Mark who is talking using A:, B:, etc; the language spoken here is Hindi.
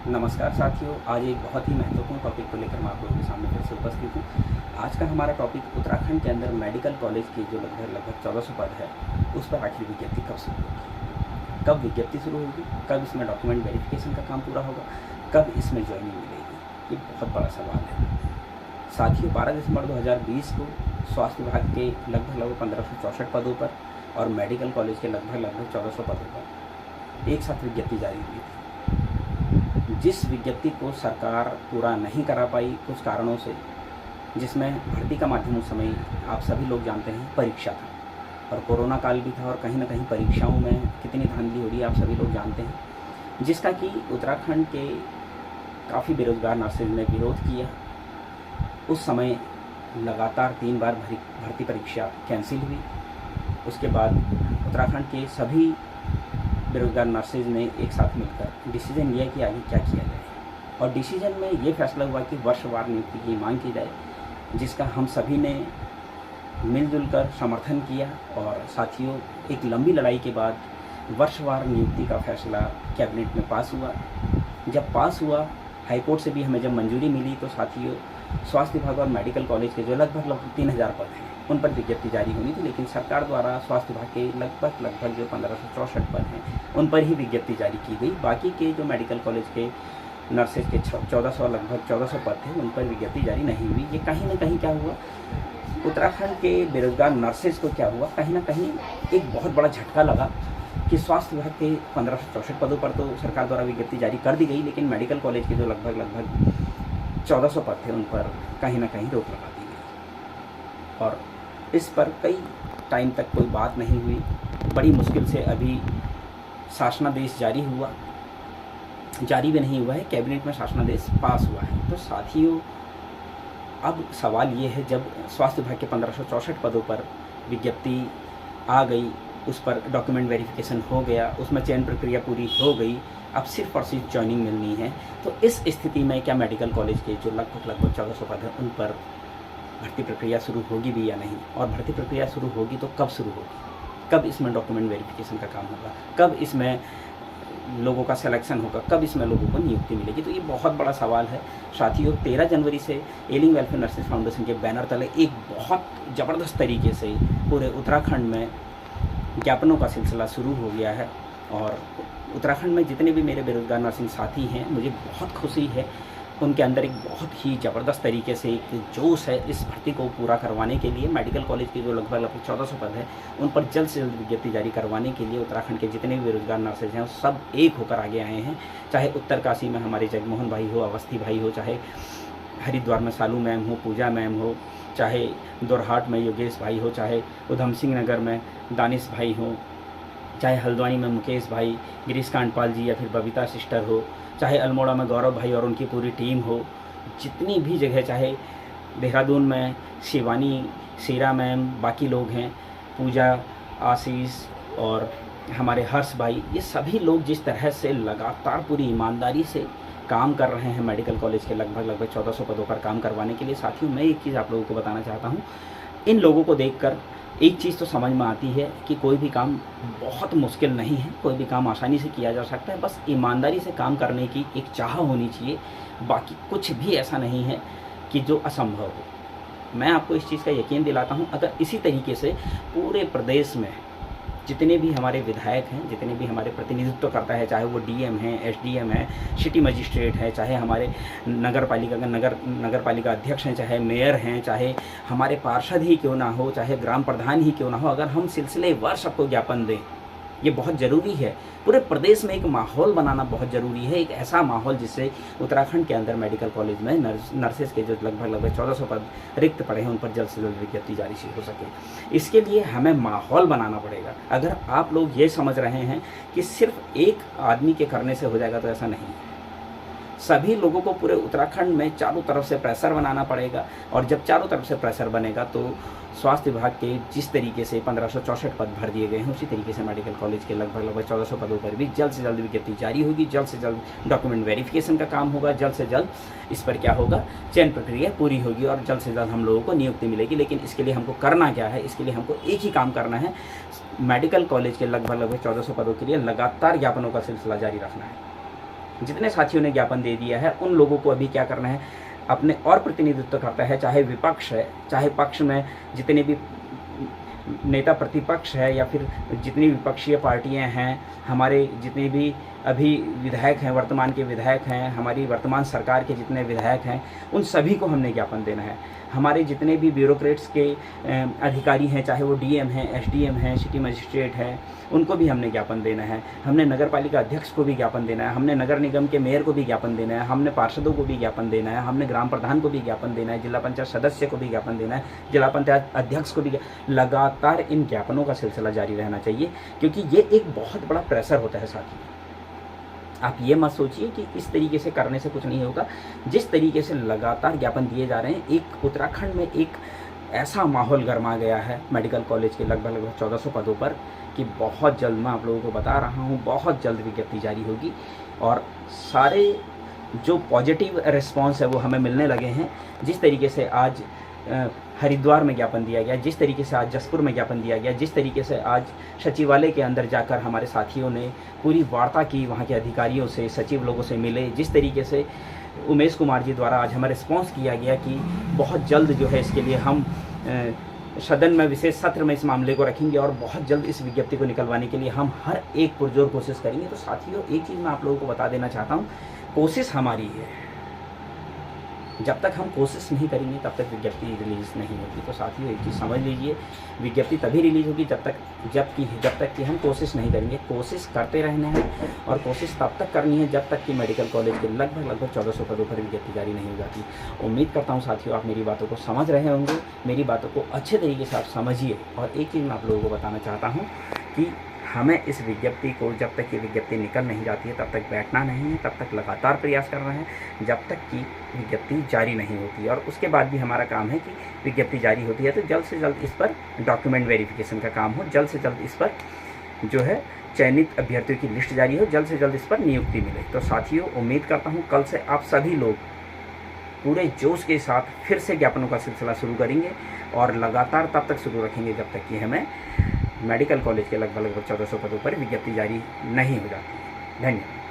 A: नमस्कार साथियों, आज एक बहुत ही महत्वपूर्ण टॉपिक को लेकर मैं आप लोगों के सामने फिर से उपस्थित हूँ। आज का हमारा टॉपिक उत्तराखंड के अंदर मेडिकल कॉलेज की जो लगभग 1400 पद है, उस पर आखिर विज्ञप्ति कब शुरू होगी, कब विज्ञप्ति शुरू होगी, कब इसमें डॉक्यूमेंट वेरिफिकेशन का काम पूरा होगा, कब इसमें ज्वाइनिंग मिलेगी, ये बहुत बड़ा सवाल है। साथियों, 12 दिसंबर 2020 को स्वास्थ्य विभाग के लगभग 1564 पदों पर और मेडिकल कॉलेज के लगभग 1400 पदों पर एक साथ विज्ञप्ति जारी हुई थी। जिस विज्ञप्ति को सरकार पूरा नहीं करा पाई कुछ कारणों से, जिसमें भर्ती का माध्यम उस समय आप सभी लोग जानते हैं परीक्षा था, और कोरोना काल भी था, और कहीं ना कहीं परीक्षाओं में कितनी धांधली हो रही है आप सभी लोग जानते हैं, जिसका कि उत्तराखंड के काफ़ी बेरोजगार नर्सेज ने विरोध किया। उस समय लगातार 3 बार भर्ती परीक्षा कैंसिल हुई। उसके बाद उत्तराखंड के सभी बेरोजगार नर्सेज ने एक साथ मिलकर डिसीजन लिया कि आगे क्या किया जाए, और डिसीजन में ये फैसला हुआ कि वर्षवार नियुक्ति की मांग की जाए, जिसका हम सभी ने मिलजुल कर समर्थन किया। और साथियों, एक लंबी लड़ाई के बाद वर्षवार नियुक्ति का फैसला कैबिनेट में पास हुआ। जब पास हुआ, हाईकोर्ट से भी हमें जब मंजूरी मिली, तो साथियों स्वास्थ्य विभाग और मेडिकल कॉलेज के जो लगभग 3000 पद हैं उन पर विज्ञप्ति जारी होनी थी, लेकिन सरकार द्वारा स्वास्थ्य विभाग के लगभग जो 1564 पद हैं उन पर ही विज्ञप्ति जारी की गई। बाकी के जो मेडिकल कॉलेज के नर्सेज के 1400 पद थे उन पर विज्ञप्ति जारी नहीं हुई। ये कहीं ना कहीं क्या हुआ, उत्तराखंड के बेरोजगार नर्सेज को क्या हुआ, कहीं ना कहीं एक बहुत बड़ा झटका लगा कि स्वास्थ्य विभाग के 1564 पदों पर तो सरकार द्वारा विज्ञप्ति जारी कर दी गई, लेकिन मेडिकल कॉलेज के जो लगभग 1400 पद थे उन पर कहीं ना कहीं रोक लगा दी गई, और इस पर कई टाइम तक कोई बात नहीं हुई। बड़ी मुश्किल से अभी शासनादेश जारी भी नहीं हुआ है, कैबिनेट में शासनादेश पास हुआ है। तो साथियों, अब सवाल ये है, जब स्वास्थ्य विभाग के 1564 पदों पर विज्ञप्ति आ गई, उस पर डॉक्यूमेंट वेरिफिकेशन हो गया, उसमें चयन प्रक्रिया पूरी हो गई, अब सिर्फ और सिर्फ ज्वाइनिंग मिलनी है, तो इस स्थिति में क्या मेडिकल कॉलेज के जो लगभग 1400 पद हैं उन पर भर्ती प्रक्रिया शुरू होगी भी या नहीं, और भर्ती प्रक्रिया शुरू होगी तो कब शुरू होगी, कब इसमें डॉक्यूमेंट वेरिफिकेशन का काम होगा, कब इसमें लोगों का सिलेक्शन होगा, कब इसमें लोगों को नियुक्ति मिलेगी। तो ये बहुत बड़ा सवाल है साथियों। 13 जनवरी से एलिंग वेलफेयर नर्सेज फाउंडेशन के बैनर तले एक बहुत ज़बरदस्त तरीके से पूरे उत्तराखंड में ज्ञापनों का सिलसिला शुरू हो गया है, और उत्तराखंड में जितने भी मेरे बेरोजगार नर्सिंग साथी हैं, मुझे बहुत खुशी है, उनके अंदर एक बहुत ही ज़बरदस्त तरीके से एक जोश है इस भर्ती को पूरा करवाने के लिए। मेडिकल कॉलेज के जो लगभग 1400 पद हैं उन पर जल्द से जल्द विज्ञप्ति जारी करवाने के लिए उत्तराखंड के जितने भी बेरोजगार नर्सेज हैं सब एक होकर आगे आए हैं। चाहे उत्तरकाशी में हमारे जगमोहन भाई हो, अवस्थी भाई हो, चाहे हरिद्वार में सालू मैम हो, पूजा मैम हो, चाहे दोरहाट में योगेश भाई हो, चाहे उधम सिंह नगर में दानिश भाई हो, चाहे हल्द्वानी में मुकेश भाई, गिरीश कांडपाल जी या फिर बबीता सिस्टर हो, चाहे अल्मोड़ा में गौरव भाई और उनकी पूरी टीम हो, जितनी भी जगह, चाहे देहरादून में शिवानी, शीरा मैम, बाकी लोग हैं, पूजा, आशीष और हमारे हर्ष भाई, ये सभी लोग जिस तरह से लगातार पूरी ईमानदारी से काम कर रहे हैं मेडिकल कॉलेज के लगभग 1400 पदों पर काम करवाने के लिए। साथियों, मैं एक चीज़ आप लोगों को बताना चाहता हूँ, इन लोगों को देखकर एक चीज़ तो समझ में आती है कि कोई भी काम बहुत मुश्किल नहीं है, कोई भी काम आसानी से किया जा सकता है, बस ईमानदारी से काम करने की एक चाह होनी चाहिए। बाकी कुछ भी ऐसा नहीं है कि जो असंभव हो। मैं आपको इस चीज़ का यकीन दिलाता हूँ, अगर इसी तरीके से पूरे प्रदेश में जितने भी हमारे विधायक हैं, जितने भी हमारे प्रतिनिधित्व करता है, चाहे वो डीएम हैं, एसडीएम है, सिटी मजिस्ट्रेट है, चाहे हमारे नगर पालिका अध्यक्ष हैं, चाहे मेयर हैं, चाहे हमारे पार्षद ही क्यों ना हो, चाहे ग्राम प्रधान ही क्यों ना हो, अगर हम सिलसिलेवार सबको ज्ञापन दें, ये बहुत ज़रूरी है। पूरे प्रदेश में एक माहौल बनाना बहुत ज़रूरी है, एक ऐसा माहौल जिससे उत्तराखंड के अंदर मेडिकल कॉलेज में नर्सेज के जो लगभग 1400 पद रिक्त पड़े हैं उन पर जल्द से जल्द विज्ञप्ति जारी हो सके। इसके लिए हमें माहौल बनाना पड़ेगा। अगर आप लोग ये समझ रहे हैं कि सिर्फ एक आदमी के करने से हो जाएगा, तो ऐसा नहीं है। सभी लोगों को पूरे उत्तराखंड में चारों तरफ से प्रेशर बनाना पड़ेगा, और जब चारों तरफ से प्रेशर बनेगा तो स्वास्थ्य विभाग के जिस तरीके से 1564 पद भर दिए गए हैं, उसी तरीके से मेडिकल कॉलेज के लगभग 1400 पदों पर भी जल्द से जल्द विज्ञप्ति जारी होगी, जल्द से जल्द डॉक्यूमेंट वेरिफिकेशन का काम होगा, जल्द से जल्द इस पर क्या होगा, चयन प्रक्रिया पूरी होगी, और जल्द से जल्द हम लोगों को नियुक्ति मिलेगी। लेकिन इसके लिए हमको करना क्या है, इसके लिए हमको एक ही काम करना है, मेडिकल कॉलेज के लगभग 1400 पदों के लिए लगातार ज्ञापनों का सिलसिला जारी रखना है। जितने साथियों ने ज्ञापन दे दिया है उन लोगों को अभी क्या करना है, अपने और प्रतिनिधित्व करता है, चाहे विपक्ष है, चाहे पक्ष में जितने भी नेता प्रतिपक्ष है या फिर जितनी विपक्षीय पार्टियां हैं, हमारे जितने भी अभी विधायक हैं, वर्तमान के विधायक हैं, हमारी वर्तमान सरकार के जितने विधायक हैं, उन सभी को हमने ज्ञापन देना है। हमारे जितने भी ब्यूरोक्रेट्स के अधिकारी हैं, चाहे वो डीएम हैं, एसडीएम हैं, सिटी मजिस्ट्रेट हैं, उनको भी हमने ज्ञापन देना है। हमने नगर पालिका अध्यक्ष को भी ज्ञापन देना है, हमने नगर निगम के मेयर को भी ज्ञापन देना है, हमने पार्षदों को भी ज्ञापन देना है, हमने ग्राम प्रधान को भी ज्ञापन देना है, जिला पंचायत सदस्य को भी ज्ञापन देना है, जिला पंचायत अध्यक्ष को भी। लगातार इन ज्ञापनों का सिलसिला जारी रहना चाहिए, क्योंकि ये एक बहुत बड़ा प्रेशर होता है साथियों। आप ये मत सोचिए कि इस तरीके से करने से कुछ नहीं होगा। जिस तरीके से लगातार ज्ञापन दिए जा रहे हैं, एक उत्तराखंड में एक ऐसा माहौल गरमा गया है मेडिकल कॉलेज के लगभग 1400 पदों पर कि बहुत जल्द, मैं आप लोगों को बता रहा हूँ, बहुत जल्द विज्ञप्ति जारी होगी और सारे जो पॉजिटिव रिस्पॉन्स है वो हमें मिलने लगे हैं। जिस तरीके से आज हरिद्वार में ज्ञापन दिया गया, जिस तरीके से आज जसपुर में ज्ञापन दिया गया, जिस तरीके से आज सचिवालय के अंदर जाकर हमारे साथियों ने पूरी वार्ता की, वहाँ के अधिकारियों से, सचिव लोगों से मिले, जिस तरीके से उमेश कुमार जी द्वारा आज हमें रिस्पॉन्स किया गया कि बहुत जल्द जो है इसके लिए हम सदन में विशेष सत्र में इस मामले को रखेंगे और बहुत जल्द इस विज्ञप्ति को निकलवाने के लिए हम हर एक पुरजोर कोशिश करेंगे। तो साथियों, एक चीज़ मैं आप लोगों को बता देना चाहता हूँ, कोशिश हमारी है। जब तक हम कोशिश नहीं करेंगे तब तक विज्ञप्ति रिलीज़ नहीं होगी। तो साथियों, एक चीज़ समझ लीजिए, विज्ञप्ति तभी रिलीज़ होगी जब तक कि हम कोशिश नहीं करेंगे। कोशिश करते रहना है और कोशिश तब तक करनी है जब तक कि मेडिकल कॉलेज के लगभग 1400 पदों पर विज्ञप्ति जारी नहीं हो जाती। उम्मीद करता हूँ साथियों, आप मेरी बातों को समझ रहे होंगे, मेरी बातों को अच्छे तरीके से आप समझिए। और एक चीज़ मैं आप लोगों को बताना चाहता हूँ कि हमें इस विज्ञप्ति को, जब तक ये विज्ञप्ति निकल नहीं जाती है तब तक बैठना नहीं है, तब तक लगातार प्रयास करना है, जब तक कि विज्ञप्ति जारी नहीं होती। और उसके बाद भी हमारा काम है कि विज्ञप्ति जारी होती है तो जल्द से जल्द इस पर डॉक्यूमेंट वेरिफिकेशन का काम हो, जल्द से जल्द इस पर जो है चयनित अभ्यर्थियों की लिस्ट जारी हो, जल्द से जल्द इस पर नियुक्ति मिले। तो साथियों, उम्मीद करता हूँ कल से आप सभी लोग पूरे जोश के साथ फिर से ज्ञापनों का सिलसिला शुरू करेंगे और लगातार तब तक शुरू रखेंगे जब तक कि हमें मेडिकल कॉलेज के लगभग 1400 पदों पर विज्ञप्ति जारी नहीं हो जाती है। धन्यवाद।